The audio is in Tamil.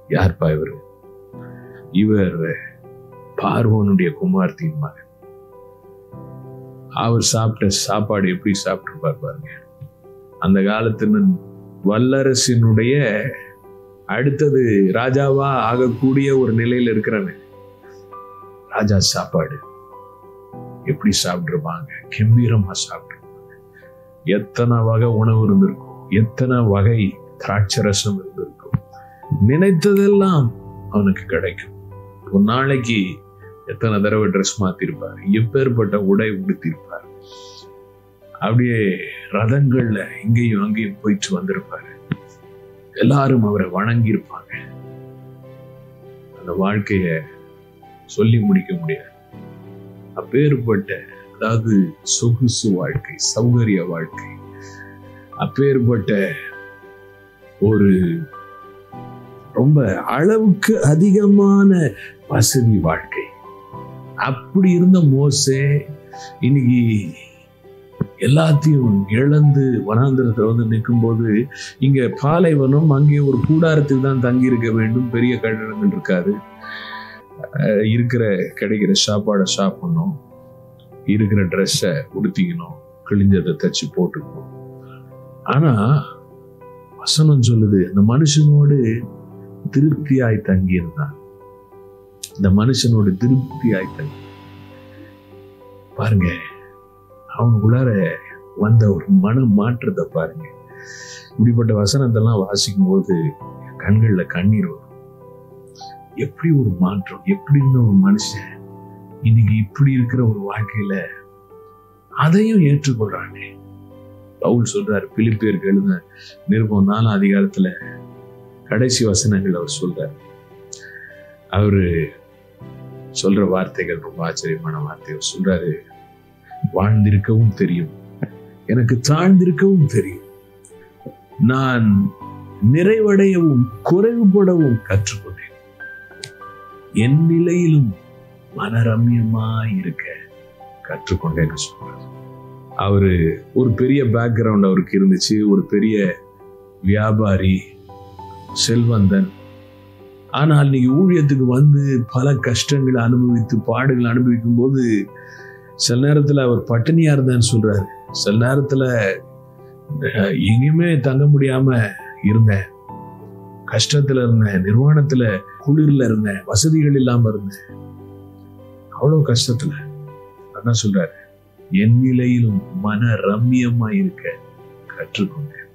யார்ப்பா இவர்? இவர் பார்வோனுடைய குமார்த்தியின் மகன். அவர் சாப்பிட்ட சாப்பாடு எப்படி சாப்பிட்டுருப்பார் பாருங்க. அந்த காலத்துல வல்லரசினுடைய அடுத்தது ராஜாவா ஆகக்கூடிய ஒரு நிலையில இருக்கிறாங்க. ராஜா சாப்பாடு எப்படி சாப்பிட்டுருப்பாங்க? கம்பீரமா சாப்பிட்டுருப்பாங்க. எத்தனை வகை உணவு இருந்திருக்கும், எத்தனை வகை திராட்சை ரசம் இருந்திருக்கும். நினைத்ததெல்லாம் அவனுக்கு கிடைக்கும். ஒரு நாளைக்கு எத்தனை தடவை ட்ரெஸ் மாத்திருப்பார், எப்பேற்பட்ட உடை உடுத்திருப்பார். அப்படியே ரதங்கள்ல இங்கேயும் அங்கேயும் போயிட்டு வந்திருப்பாரு. எல்லாரும் அவரை வணங்கி இருப்பாங்க. அந்த வாழ்க்கைய சொல்லி முடிக்க முடியாது. அப்பேற்பட்ட, அதாவது சொகுசு வாழ்க்கை, சௌகரிய வாழ்க்கை, அப்பேற்பட்ட ஒரு ரொம்ப அளவுக்கு அதிகமான வசதி வாழ்க்கை. அப்படி இருந்த மோசே இன்னைக்கு எல்லாத்தையும் இழந்து வனாந்திரத்துல நிற்கும் போது, இங்க பாலைவனம், அங்கே ஒரு கூடாரத்தில் தான் தங்கி இருக்க வேண்டும். பெரிய கட்டடங்கள் இருக்காது. இருக்கிற கிடைக்கிற சாப்பாடை சாப்பிடணும், இருக்கிற ட்ரெஸ்ஸை உடுத்திக்கணும், கிழிஞ்சதை தச்சு போட்டுக்கணும். ஆனா வசனம் சொல்லுது, அந்த மனுஷனோடு திருப்தியாய் தங்கி இருந்தான். இந்த மனுஷனோடு திருப்தியாய் தங்கி பாருங்க, அவனுக்குள்ளார வந்த ஒரு மன மாற்றத்தை பாருங்க. இப்படிப்பட்ட வசனத்தெல்லாம் வாசிக்கும் போது கண்கள்ல கண்ணீர் வரும். எப்படி ஒரு மாற்றம், எப்படி இருந்த ஒரு மனுஷன் இன்னைக்கு இப்படி இருக்கிற ஒரு வாழ்க்கையில அதையும் ஏற்றுக்கொள்றானே. பவுல் சொல்றாரு, பிலிப்பியருக்கு எழுதின நிருபம் 4 அதிகாரத்துல கடைசி வசனங்கள் அவர் சொல்றாரு. அவரு சொல்ற வார்த்தைகள் ரொம்ப ஆச்சரியமான வார்த்தைகள் சொல்றாரு. வாழ்ந்திருக்கவும் தெரியும், எனக்கு தாழ்ந்திருக்கவும் தெரியும், நான் நிறைவடையவும் குறைவுபடவும் கற்றுக்கொண்டேன், என் நிலையிலும் மனரம்யமாய் இருக்க கற்றுக்கொண்டேன்னு சொல்றாரு. அவரு ஒரு பெரிய பேக்ரவுண்ட் அவருக்கு இருந்துச்சு. ஒரு பெரிய வியாபாரி, செல்வந்தன். ஆனால் இன்னைக்கு ஊழியத்துக்கு வந்து பல கஷ்டங்களை அனுபவித்து, பாடுகளை அனுபவிக்கும் போது சில நேரத்துல அவர் பட்டினியா இருந்தான்னு சொல்றாரு. சில நேரத்துல எங்கேயுமே தங்க முடியாம இருந்தேன், கஷ்டத்துல இருந்தேன், நிர்வாணத்துல, குளிர்ல இருந்தேன், வசதிகள் இல்லாம இருந்தேன், அவ்வளவு கஷ்டத்துல. அதான் சொல்றாரு, என் நிலையிலும் மன ரம்யமா இருக்க கற்றுக்கொண்டேன்.